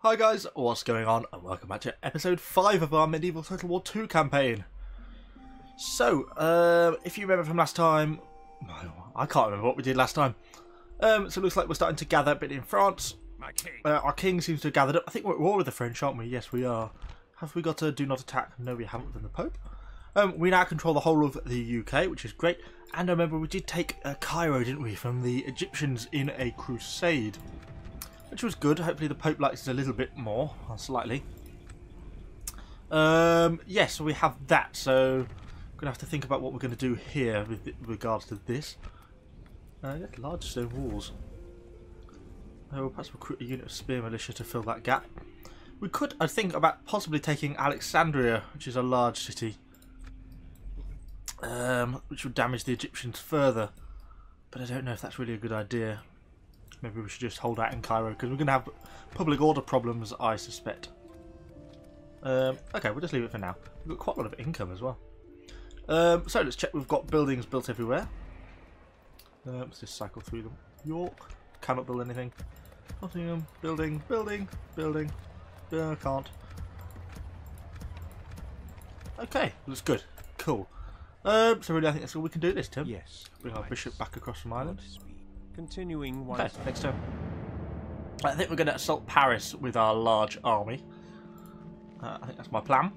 Hi guys, what's going on, and welcome back to episode 5 of our Medieval Total War 2 campaign. So, if you remember from last time, I can't remember what we did last time. So it looks like we're starting to gather a bit in France. Our king seems to have gathered up. I think we're at war with the French, aren't we? Yes, we are. Have we got a do not attack? No, we haven't with the Pope. We now control the whole of the UK, which is great. And I remember we did take Cairo, didn't we, from the Egyptians in a crusade. Which was good. Hopefully the Pope likes it a little bit more, or slightly. Yes, so we have that. So we're going to have to think about what we're going to do here with regards to this. Large stone walls. We'll perhaps recruit a unit of spear militia to fill that gap. We could, I think, about possibly taking Alexandria, which is a large city, which would damage the Egyptians further. But I don't know if that's really a good idea. Maybe we should just hold out in Cairo, because we're going to have public order problems, I suspect. Okay, we'll just leave it for now. We've got quite a lot of income as well. So let's check. We've got buildings built everywhere. Let's just cycle through them. York, cannot build anything. Nottingham, building. Can't. Okay, looks good. Cool. So really, I think that's all we can do this term. Yes. Bring our bishop back across from Ireland. Continuing one. Okay, next turn. I think we're going to assault Paris with our large army. I think that's my plan.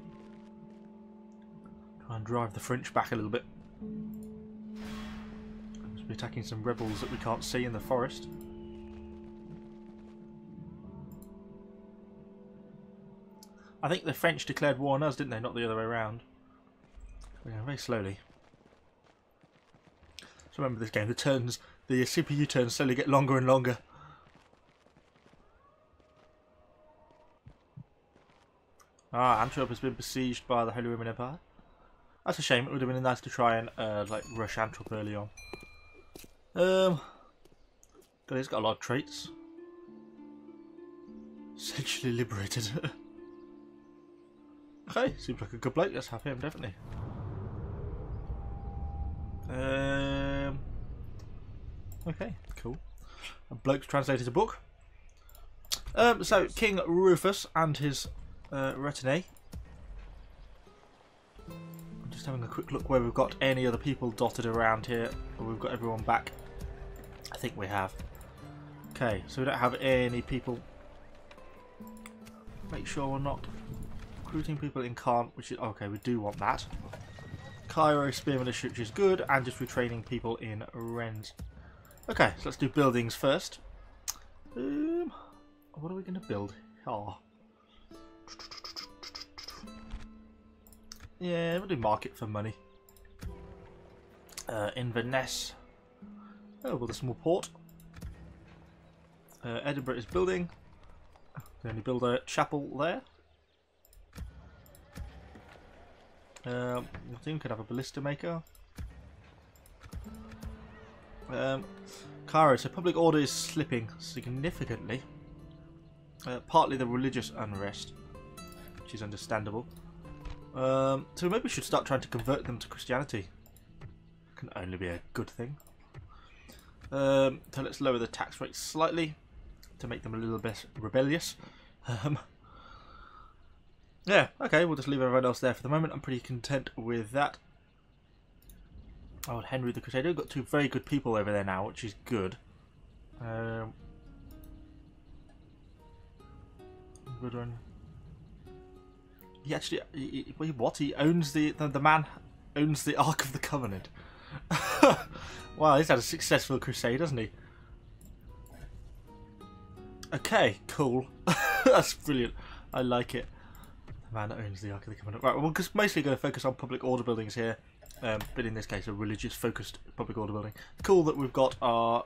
Try and drive the French back a little bit. We'll be attacking some rebels that we can't see in the forest. I think the French declared war on us, didn't they? Not the other way around. We're going very slowly. So remember this game, the CPU turns slowly get longer and longer. Antwerp has been besieged by the Holy Roman Empire. That's a shame. It would have been nice to try and like rush Antwerp early on. God, he's got a lot of traits. Essentially liberated. Okay, seems like a good bloke. Let's have him definitely. Okay, cool. A bloke's translated a book. So King Rufus and his retinue. I'm just having a quick look where we've got any other people dotted around here. Or we've got everyone back. I think we have. Okay, so we don't have any people. Make sure we're not recruiting people in Caen, which is okay. We do want that. Cairo spear militia, which is good, and just retraining people in Rennes. Okay, so let's do buildings first. What are we going to build? Oh. Yeah, we'll do market for money. Inverness. Oh, build a small port. Edinburgh is building. Can only build a chapel there. Nottingham could have a ballista maker. Cairo, so public order is slipping significantly. Partly the religious unrest, which is understandable. So maybe we should start trying to convert them to Christianity. Can only be a good thing. So let's lower the tax rate slightly to make them a little bit rebellious. Yeah, okay, we'll just leave everyone else there for the moment. I'm pretty content with that. Oh, Henry the Crusader. We've got two very good people over there now, which is good. Good one. He actually, what? He owns the man owns the Ark of the Covenant. Wow, he's had a successful crusade, hasn't he? Okay, cool. That's brilliant. I like it. The man that owns the Ark of the Covenant. Right, we're just mostly going to focus on public order buildings here. But in this case, a religious-focused public order building. Cool that we've got our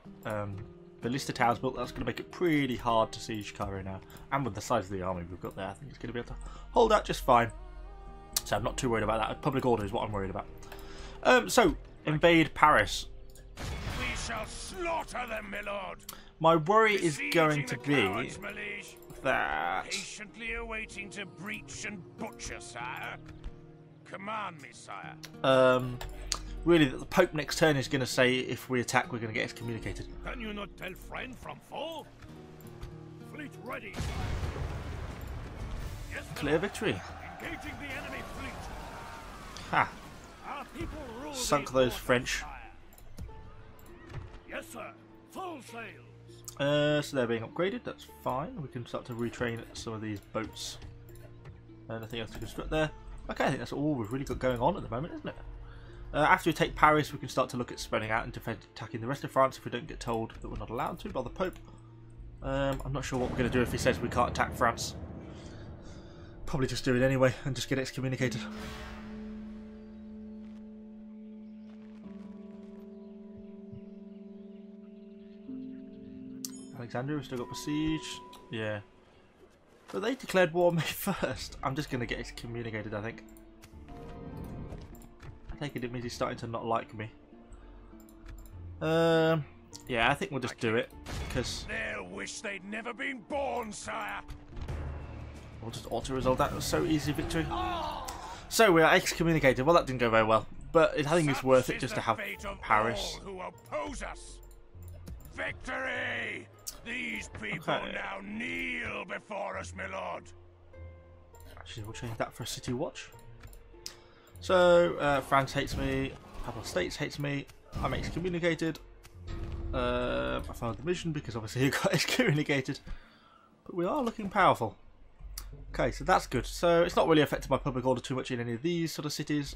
ballista towers built. That's going to make it pretty hard to siege Cairo now. And with the size of the army we've got there, I think it's going to be able to hold out just fine. So I'm not too worried about that. Public order is what I'm worried about. So, invade Paris. We shall slaughter them, my lord. My worry is going to be that... Patiently awaiting to breach and butcher, sire. Command me, sire. Really, that the Pope next turn is going to say if we attack, we're going to get excommunicated. Can you not tell friend from foe? Fleet ready, sire. Clear victory. Engaging the enemy fleet. Ha! Our people rule Sunk these those waters, French. sire. Yes, sir. Full sails. So they're being upgraded, that's fine. We can start to retrain some of these boats. Nothing else to construct there. Okay, I think that's all we've really got going on at the moment, isn't it? After we take Paris, we can start to look at spreading out and attacking the rest of France if we don't get told that we're not allowed to by the Pope. I'm not sure what we're going to do if he says we can't attack France. Probably just do it anyway and just get excommunicated. Alexandria, we've still got besieged. Yeah. But they declared war on me first. I'm just going to get excommunicated, I think. I take it means he's starting to not like me. Yeah, I think we'll just do it. Because They'll wish they'd never been born, sire. we'll just auto-resolve that. It was so easy victory. So we are excommunicated. Well, that didn't go very well. But I think it's worth it just to have Paris. Who oppose us. Victory! These people now kneel before us, my lord. Actually, we'll change that for a city watch. So, France hates me. Papal States hates me. I'm excommunicated. I failed the mission because obviously you got excommunicated. But we are looking powerful. Okay, so that's good. So it's not really affected my public order too much in any of these sort of cities.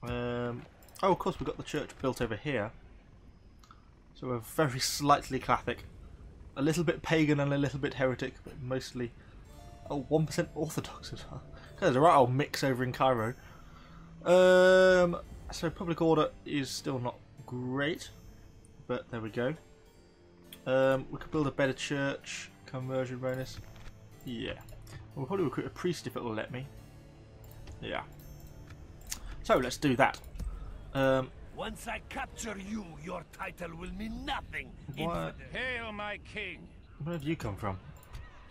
Oh, of course, we've got the church built over here. So we're very slightly Catholic. A little bit pagan and a little bit heretic, but mostly... Oh, 1% Orthodox as well. There's a right old mix over in Cairo. So public order is still not great, but there we go. We could build a better church. Conversion bonus. Yeah. We'll probably recruit a priest if it will let me. Yeah. So let's do that. Once I capture you, your title will mean nothing. What? Hail my king! Where have you come from?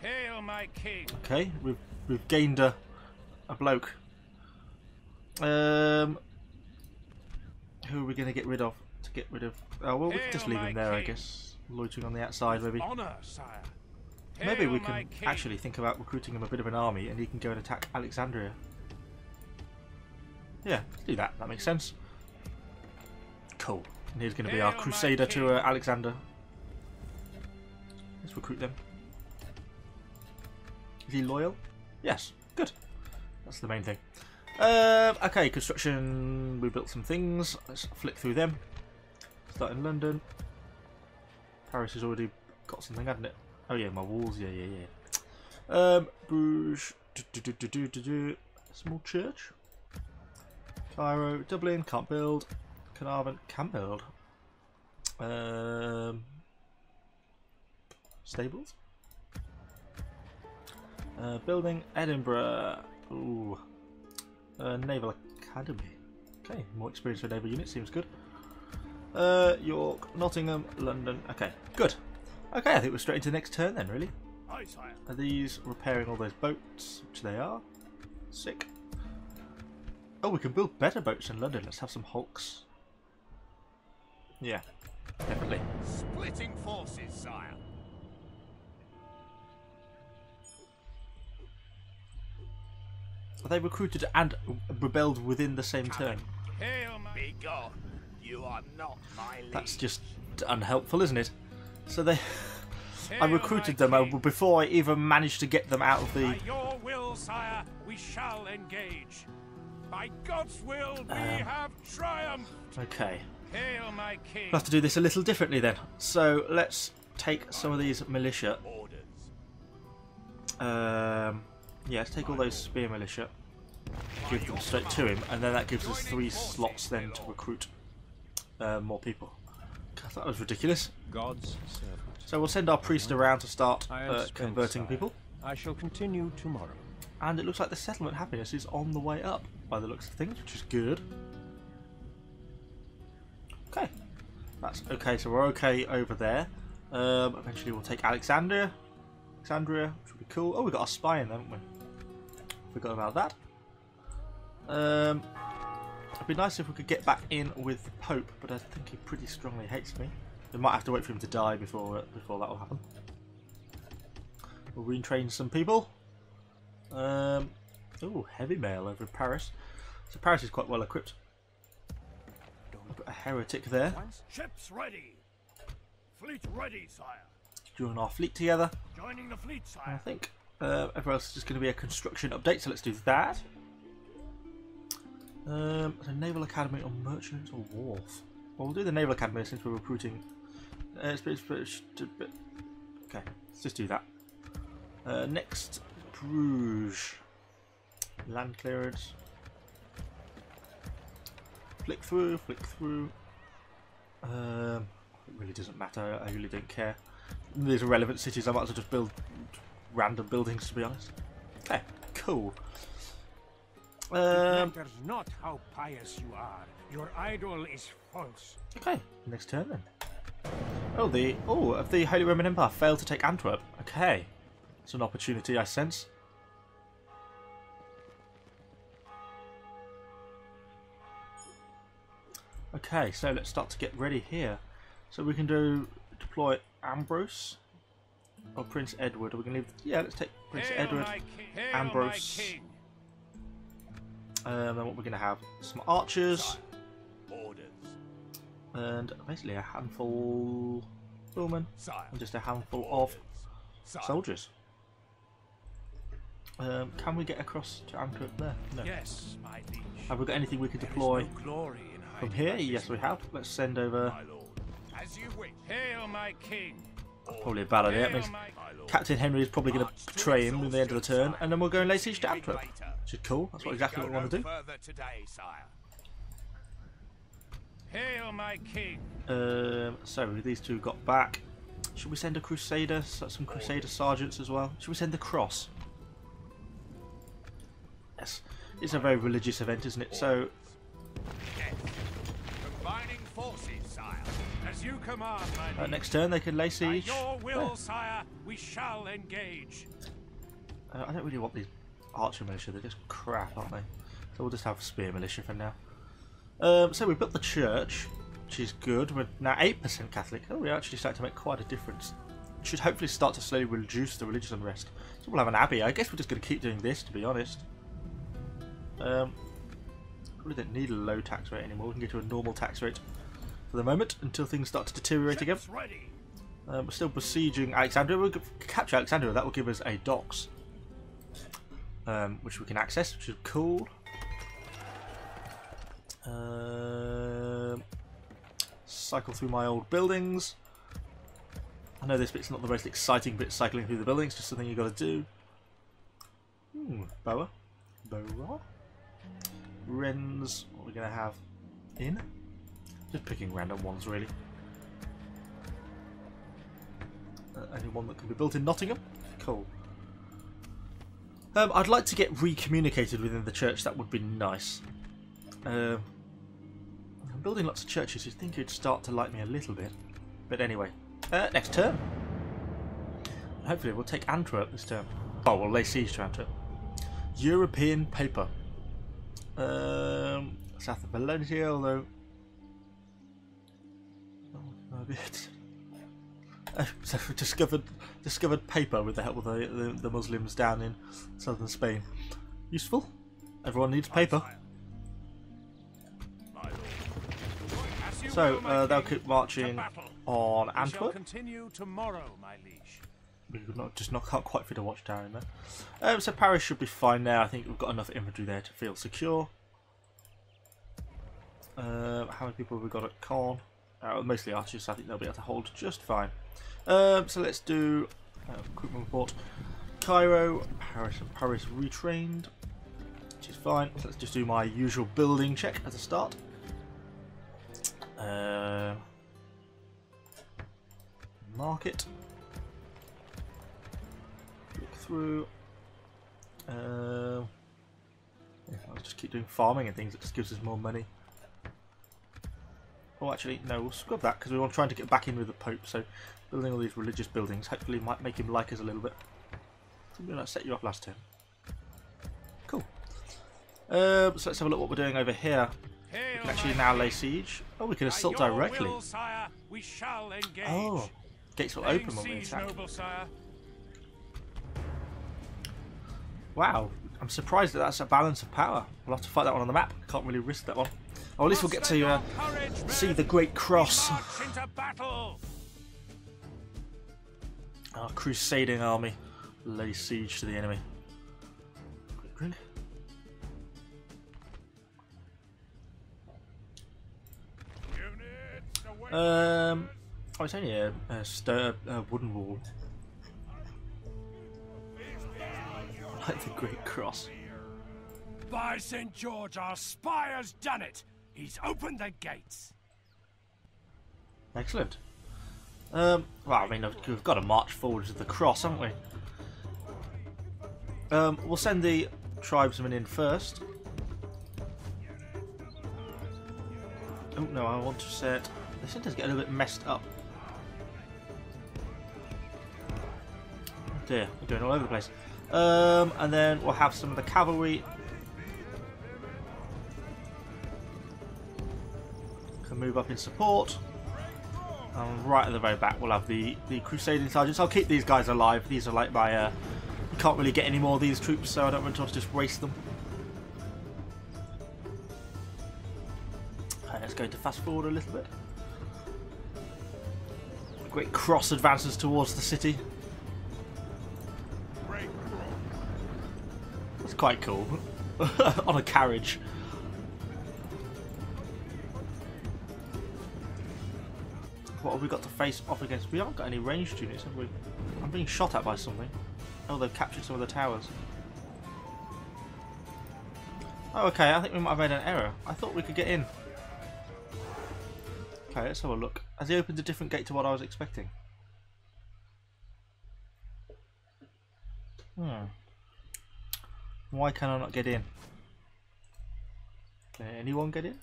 Hail my king! Okay, we've gained a bloke. Who are we going to get rid of? To get rid of? Oh well, we can just leave him there, I guess. Loitering on the outside, maybe. Honor, sire. Maybe we can actually think about recruiting him a bit of an army, and he can go and attack Alexandria. Yeah, let's do that. That makes sense. Cool. And he's going to be our crusader to Alexander. Let's recruit them. Is he loyal? Yes. Good. That's the main thing. Okay, construction. We built some things. Let's flick through them. Start in London. Paris has already got something, hasn't it? Oh yeah, my walls. Yeah. Bruges. Small church. Cairo. Dublin. Can't build. Carnarvon. Can build. Stables. Building. Edinburgh. Ooh. Naval Academy. Okay, more experience for naval units seems good. York, Nottingham, London. Okay, good. Okay, I think we're straight into the next turn then, really. Aye, sire. Are these repairing all those boats? Which they are. Sick. Oh, we can build better boats in London. Let's have some hulks. Yeah, definitely. Splitting forces, sire. They recruited and rebelled within the same turn. Hail my... Be gone. You are not my lead. That's just unhelpful, isn't it? So they... I recruited them before I even managed to get them out of the... By your will, sire, we shall engage. By God's will, we have triumphed. Okay. Hail my king. We'll have to do this a little differently then. So let's take some of these militia. Yeah, let's take all those spear militia. Give them straight to him, and then that gives us 3 slots then to recruit more people. God, that was ridiculous. God's servant. So we'll send our priest around to start I am spent, converting sire. people. I shall continue tomorrow. And it looks like the settlement happiness is on the way up, by the looks of things, which is good. Okay. That's okay, so we're okay over there. Eventually we'll take Alexandria, which would be cool. Oh, we got our spy in there, haven't we? Forgot about that. It'd be nice if we could get back in with the Pope, but I think he pretty strongly hates me. We might have to wait for him to die before that will happen. We'll retrain some people. Oh, heavy mail over in Paris. So Paris is quite well equipped. Put a heretic there. Ships ready. Fleet ready, sire. Join our fleet together. Joining the fleet, I sire. think everyone else is just going to be a construction update, so let's do that. So Naval Academy or Merchant or Wharf? Well, we'll do the Naval Academy since we're recruiting. Okay, let's just do that. Next, Bruges. Land clearance. Flick through, flick through. It really doesn't matter, I really don't care. These are relevant cities, I might as well just build random buildings, to be honest. Okay, cool. It matters not how pious you are. Your idol is false. Okay, next turn then. If the Holy Roman Empire failed to take Antwerp. Okay, it's an opportunity I sense. Okay, so let's start to get ready here. So we can deploy Ambrose or Prince Edward. Are we going to leave? Yeah, let's take Prince Edward, Ambrose. Then what we're going to have some archers. And basically a handful bowmen and just a handful of soldiers. Can we get across to Antwerp there? No. Yes, my liege. Have we got anything we could deploy from here? Yes, we have. Let's send over. As you wish. Hail, my king. Probably a bad idea. It means Captain Henry is probably going to betray him at the end of the turn, and then we'll go and lay siege to Antwerp, which is cool. That's exactly what we want to do. Hail, my king. So these two got back. Should we send a crusader? Some crusader sergeants as well. Should we send the cross? Yes, it's a very religious event, isn't it? So, Yes. Combining forces, sire. As you command, my liege. next turn they can lay siege. By your will, sire, we shall engage. I don't really want these archer militia. They're just crap, aren't they? So we'll just have spear militia for now. So we built the church, which is good. We're now 8% Catholic. Oh, we're actually starting to make quite a difference. Should hopefully start to slowly reduce the religious unrest. So we'll have an abbey. I guess we're just going to keep doing this, to be honest. Probably don't need a low tax rate anymore. We can get to a normal tax rate for the moment until things start to deteriorate again. We're still besieging Alexandria. We'll capture Alexandria. That will give us a docks, which we can access, which is cool. Cycle through my old buildings. I know this bit's not the most exciting bit, cycling through the buildings, just something you got to do. Boa. Wrens, what are we going to have in? Just picking random ones, really. Only one that can be built in Nottingham. Cool. I'd like to get recommunicated within the church. That would be nice. I'm building lots of churches. You'd think you'd start to like me a little bit. But anyway, next turn. Hopefully we'll take Antwerp this turn. Oh, we'll lay siege to Antwerp. European paper. South of Valencia, although... Oh, a bit. So we discovered paper with the help of the Muslims down in southern Spain. Useful. Everyone needs paper. So they'll keep marching on Antwerp. Continue tomorrow, my liege. Can't quite fit a watchtower in there. So Paris should be fine now. I think we've got enough infantry there to feel secure. How many people have we got at Caen? Mostly archers, so I think they'll be able to hold just fine. So let's do recruitment report. Cairo, Paris, and Paris retrained, which is fine. So let's just do my usual building check as a start. Market. Look through. I'll just keep doing farming and things. It just gives us more money. Oh, actually, no, we'll scrub that because we want trying to get back in with the Pope. So, building all these religious buildings hopefully might make him like us a little bit. I'm going to set you up last turn. Cool. So let's have a look what we're doing over here. We can actually now lay siege. Oh, we can assault directly. Oh, gates will open when we attack. Wow, I'm surprised that that's a balance of power. We'll have to fight that one on the map. Can't really risk that one. Or at least we'll get to see the Great Cross. Our crusading army lay siege to the enemy. Quick drink. Oh, it's only a wooden wall. Like the Great Cross. By St. George, our spy has done it. He's opened the gates. Excellent. Well, I mean, we've got to march forward to the cross, haven't we? We'll send the tribesmen in first. Oh no, I want to set. This does get a little bit messed up. Oh dear, we're going all over the place. And then we'll have some of the cavalry. Can move up in support. And right at the very back we'll have the crusading sergeants. I'll keep these guys alive. These are like my... you can't really get any more of these troops, so I don't want to just waste them. Okay, let's go to fast forward a little bit. The Great Cross advances towards the city. It's quite cool. On a carriage. What have we got to face off against? We haven't got any ranged units, have we? I'm being shot at by something. Oh, they've captured some of the towers. Oh, okay, I think we might have made an error. I thought we could get in. Okay, let's have a look. Has he opened a different gate to what I was expecting? Why can I not get in? Can anyone get in?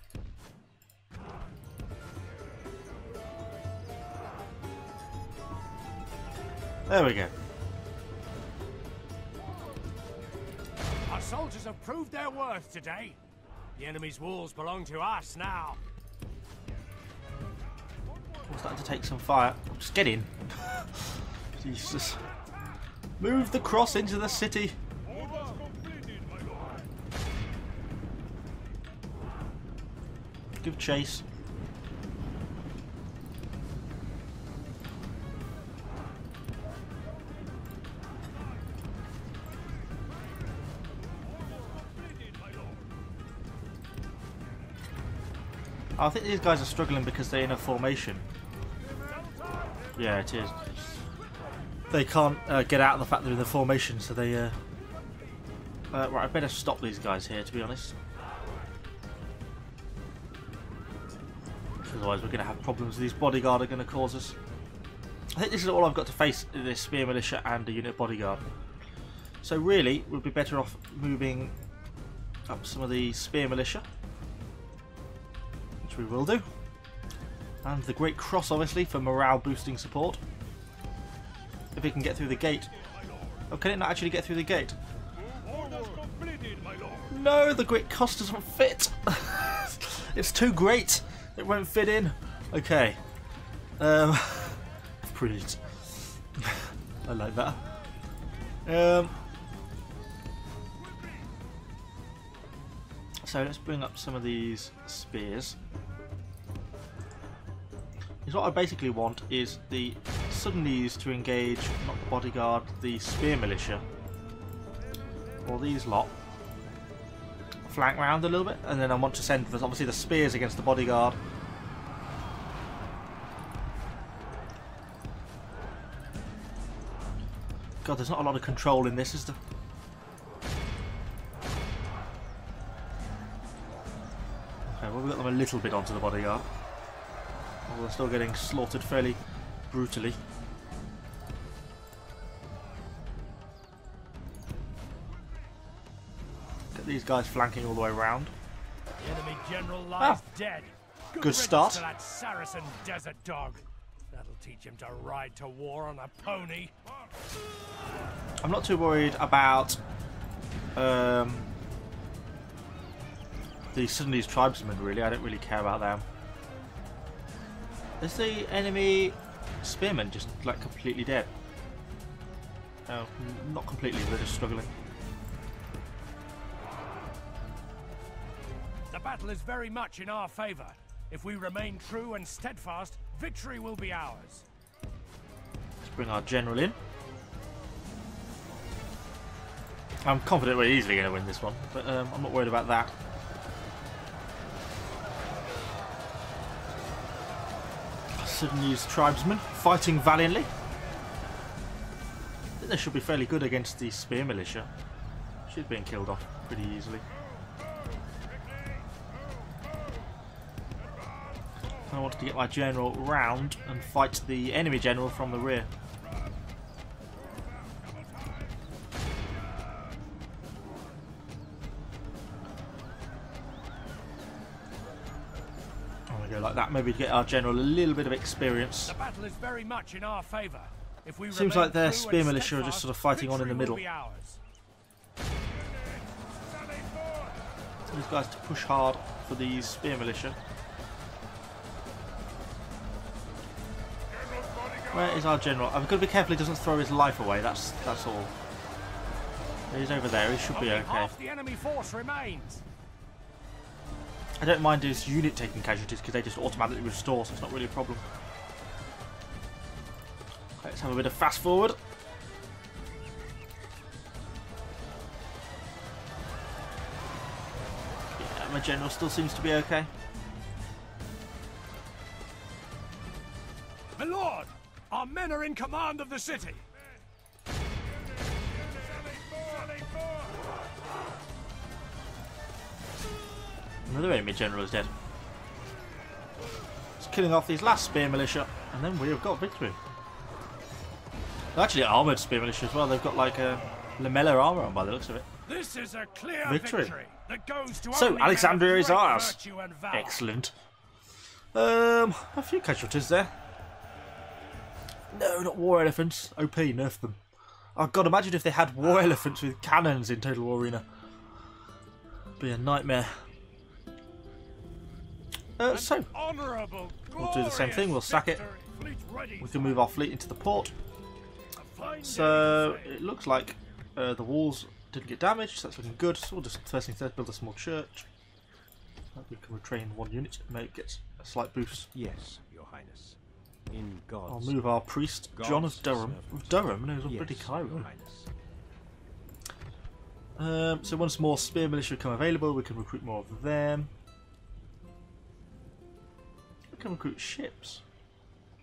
There we go. Our soldiers have proved their worth today. The enemy's walls belong to us now. We're starting to take some fire. Just get in. Jesus. Move the cross into the city. Give chase. I think these guys are struggling because they're in a formation. Yeah, it is. They can't get out of the fact they're in the formation, so they... right, I better stop these guys here, to be honest. Otherwise we're going to have problems these bodyguard are going to cause us. I think this is all I've got to face, this spear militia and a unit bodyguard. So really, we'd be better off moving up some of the spear militia. We will do. And the Great Cross, obviously, for morale boosting support. If it can get through the gate. Oh, can it not actually get through the gate? No, the Great Cross doesn't fit. It's too great. It won't fit in. Okay. Brilliant. I like that. So let's bring up some of these spears. Because what I basically want is the Sudanese to engage, not the bodyguard, the spear militia. Or these lot. Flank round a little bit, and then I want to send obviously the spears against the bodyguard. God, there's not a lot of control in this, is there? Okay, well, we got them a little bit onto the bodyguard. Well, they're still getting slaughtered fairly brutally. Get these guys flanking all the way around. The enemy general lies dead. Good start. To that Saracen desert dog. That'll teach him to ride to war on a pony. I'm not too worried about the Sudanese tribesmen, really. I don't really care about them. Is the enemy spearmen just like completely dead? No, not completely, they're just struggling. The battle is very much in our favor. If we remain true and steadfast, victory will be ours. Let's bring our general in. I'm confident we're easily going to win this one, but I'm not worried about that. Sudanese tribesmen fighting valiantly. I think they should be fairly good against the spear militia. She's being killed off pretty easily. I wanted to get my general round and fight the enemy general from the rear. Go like that, maybe to get our general a little bit of experience. The battle is very much in our favor. If we Seems like their spear militia are just sort of fighting on in the middle. These guys to push hard for these spear militia. Where is our general? I've got to be careful he doesn't throw his life away. That's all. He's over there. He should be okay. Half the enemy force remains. I don't mind his unit taking casualties because they just automatically restore, so it's not really a problem. Okay, let's have a bit of fast forward. Yeah, my general still seems to be okay. My lord, our men are in command of the city. Another enemy general is dead. Just killing off these last spear militia, and then we have got victory. They're actually armoured spear militia as well. They've got like a lamellar armour on by the looks of it. This is a clear victory that goes to so Alexandria is ours. And excellent. A few casualties there. No, not war elephants. OP, nerf them. Oh god, imagine if they had war elephants with cannons in Total War Arena. It'd be a nightmare. So, we'll do the same thing, we'll sack it. We can move our fleet into the port. So, it looks like the walls didn't get damaged, so that's looking good. So we'll just, first thing first, build a small church. We can retrain one unit, maybe it gets a slight boost. Yes, Your Highness. In God's I'll move our priest, John of Durham. Durham? No, he's on British Cairo. So once more spear militia become available, we can recruit more of them. We can recruit ships.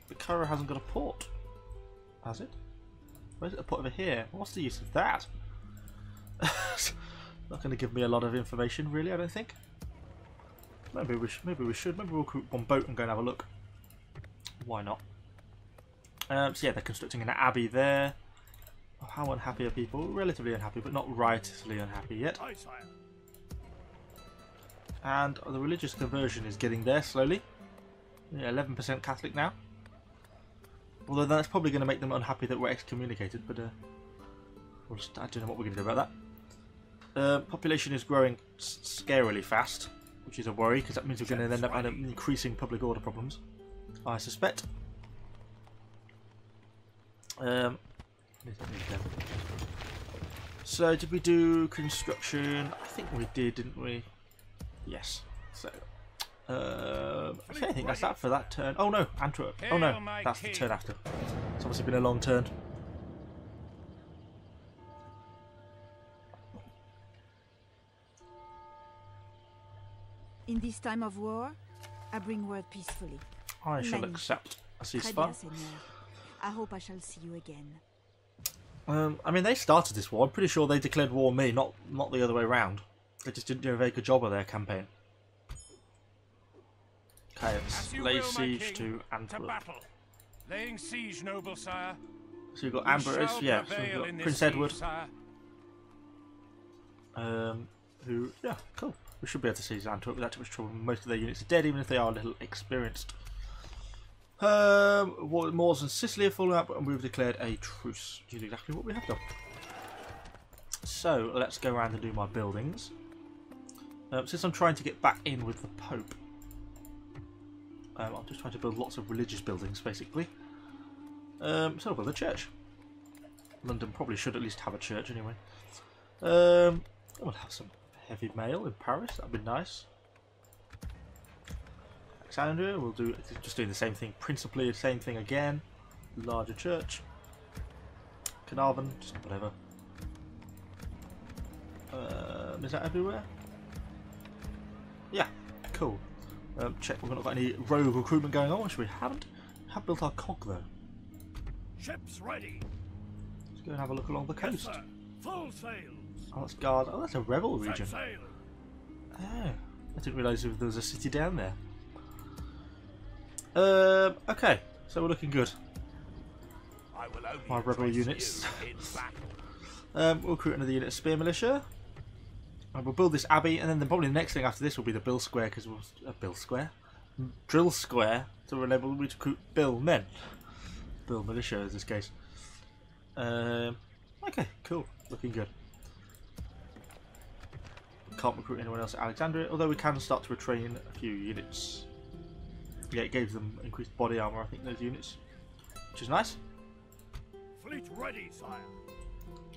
But Cairo hasn't got a port, has it? Where's it a port over here? What's the use of that? Not going to give me a lot of information, really. I don't think. Maybe we should. Maybe we'll recruit one boat and go and have a look. Why not? So yeah, they're constructing an abbey there. Oh, how unhappy are people? Relatively unhappy, but not riotously unhappy yet. And the religious conversion is getting there slowly. Yeah, 11% Catholic now. Although that's probably going to make them unhappy that we're excommunicated, but we'll just, I don't know what we're going to do about that. Population is growing scarily fast, which is a worry, because that means we're going to end up having increasing public order problems, I suspect. So did we do construction? I think we did, didn't we? Yes. So okay, I think that's that for that turn. Oh no, Antwerp. Oh no, that's the turn after. It's obviously been a long turn. In this time of war, I bring word peacefully. I shall accept a ceasefire. I hope I shall see you again. I mean, they started this war. I'm pretty sure they declared war on me, not the other way around. They just didn't do a very good job of their campaign. Okay, let's lay siege to Antwerp. Laying siege, noble sire. So you've got Ambrose, yeah, so you've got Prince Edward. Who, yeah, cool. We should be able to seize Antwerp without too much trouble. Most of their units are dead, even if they are a little experienced. Moors and Sicily are falling out, and we've declared a truce, which is exactly what we have done. So, let's go around and do my buildings. Since I'm trying to get back in with the Pope, I'm just trying to build lots of religious buildings, basically. So I'll build a church. London probably should at least have a church anyway. We'll have some heavy mail in Paris, that'd be nice. Alexandria. We'll do just doing the same thing, principally the same thing again. Larger church. Carnarvon, just whatever. Is that everywhere? Yeah, cool. Check we've not got any rogue recruitment going on, which we haven't. We have built our cog though. Ships ready. Let's go and have a look along the coast. Yes, sir. Full sails. Oh, that's guard. Oh, that's a rebel region. Set sail. Oh, I didn't realise there was a city down there. Okay, so we're looking good. I will only My rebel address units. you in battle. We'll recruit another unit of spear militia. And we'll build this abbey, and then probably the next thing after this will be the Bill Square, because we'll Drill Square to enable we to recruit Bill men. Bill militia in this case. Okay, cool, looking good. Can't recruit anyone else at Alexandria, although we can start to retrain a few units. Yeah, it gave them increased body armor, I think, those units, which is nice. Fleet ready, sire.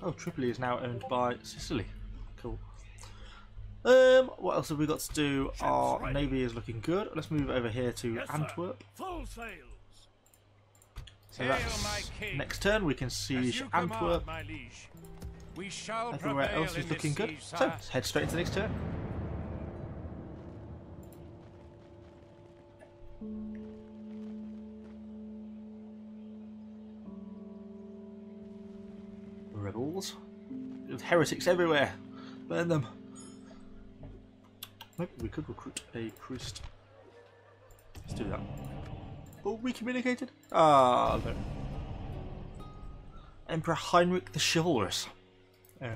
Oh, Tripoli is now owned by Sicily. Cool. What else have we got to do? Our navy is looking good. Let's move over here to Yes, Antwerp. Sir. Full sails. So Hail, that's my king. next turn. We can As siege you command, Antwerp. my liege. We shall Everywhere prevail else is in looking this good. siege, So sire. let's head straight into the next turn. Rebels. There's heretics everywhere. Burn them. Maybe we could recruit a priest. Let's do that. Oh, we communicated? Ah, no. Emperor Heinrich the Chivalrous. Yeah.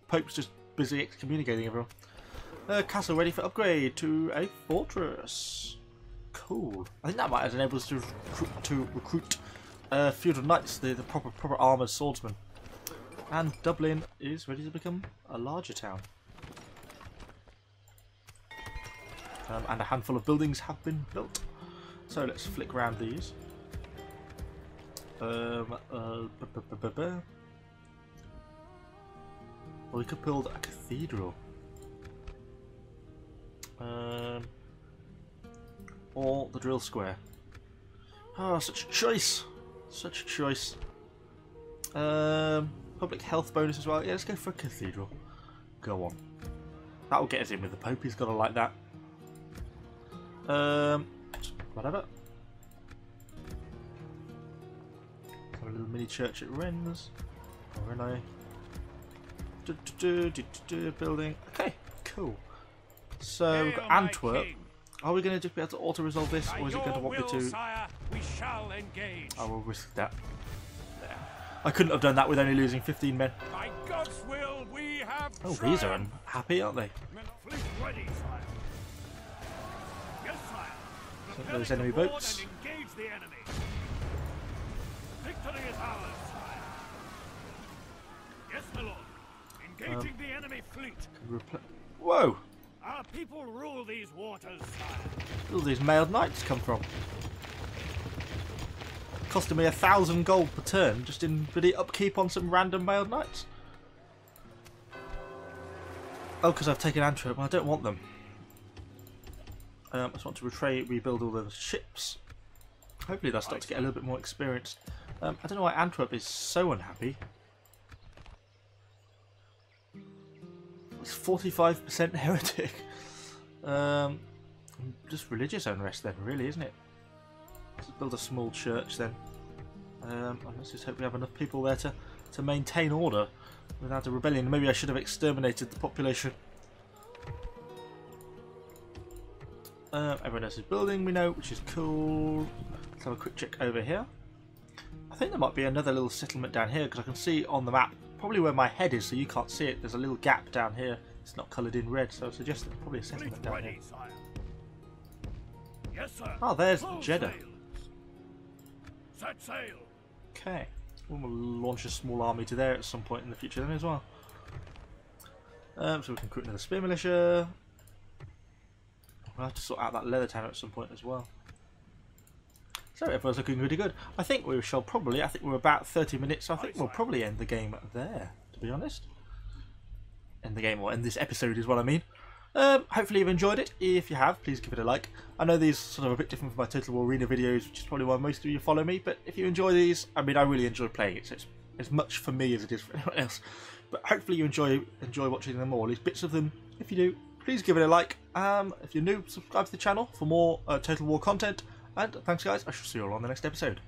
Pope's just busy excommunicating everyone. Castle ready for upgrade to a fortress. Cool. I think that might enable us to recruit feudal knights, the proper armoured swordsmen. And Dublin is ready to become a larger town. And a handful of buildings have been built. So let's flick around these. Well, we could build a cathedral. Or the drill square. Oh, such a choice! Such a choice. Public health bonus as well. Yeah, let's go for a cathedral. Go on. That will get us in with the Pope. He's got to like that. Whatever. Have a little mini church at Rennes. Or Rennes. Building. Okay, cool. So we've got Antwerp. Are we going to just be able to auto-resolve this, or is it going to want me to? Sire, we shall engage. I will risk that. There. I couldn't have done that with only losing 15 men. By God's will, we have Oh, these are unhappy, aren't they? Fleet ready, sire. Yes, sire. So those enemy boats. And engage the enemy. Victory is ours, sire. Yes, my lord. Engaging the enemy fleet. Whoa! Our people rule these waters, sire. Where all these mailed knights come from? Costing me 1,000 gold per turn just in bloody upkeep on some random mailed knights. Oh, because I've taken Antwerp. I don't want them. I just want to rebuild all those ships. Hopefully they'll start to get a little bit more experienced. I don't know why Antwerp is so unhappy. It's 45% heretic. Just religious unrest then, really, isn't it? Let's build a small church then. Let's just hope we have enough people there to maintain order without a rebellion. Maybe I should have exterminated the population. Everyone else is building, we know, which is cool. Let's have a quick check over here. I think there might be another little settlement down here because I can see on the map, probably where my head is, so you can't see it. There's a little gap down here. It's not coloured in red, so I suggest there's probably a settlement down here. Yes, sir. Oh, there's Full Jeddah. sails. Set sail. Okay, we'll launch a small army to there at some point in the future then as well. So we can recruit another spear militia. We'll have to sort out that leather town at some point as well. So everyone's looking really good. I think we shall probably, I think we're about 30 minutes, so I think we'll probably end the game there, to be honest. End the game, or end this episode is what I mean. Hopefully you've enjoyed it. If you have, please give it a like. I know these sort of a bit different from my Total War Arena videos, which is probably why most of you follow me, but if you enjoy these, I mean, I really enjoy playing it, so it's as much for me as it is for anyone else. But hopefully you enjoy watching them all, at least bits of them. If you do, please give it a like. If you're new, subscribe to the channel for more Total War content. And thanks guys, I shall see you all on the next episode.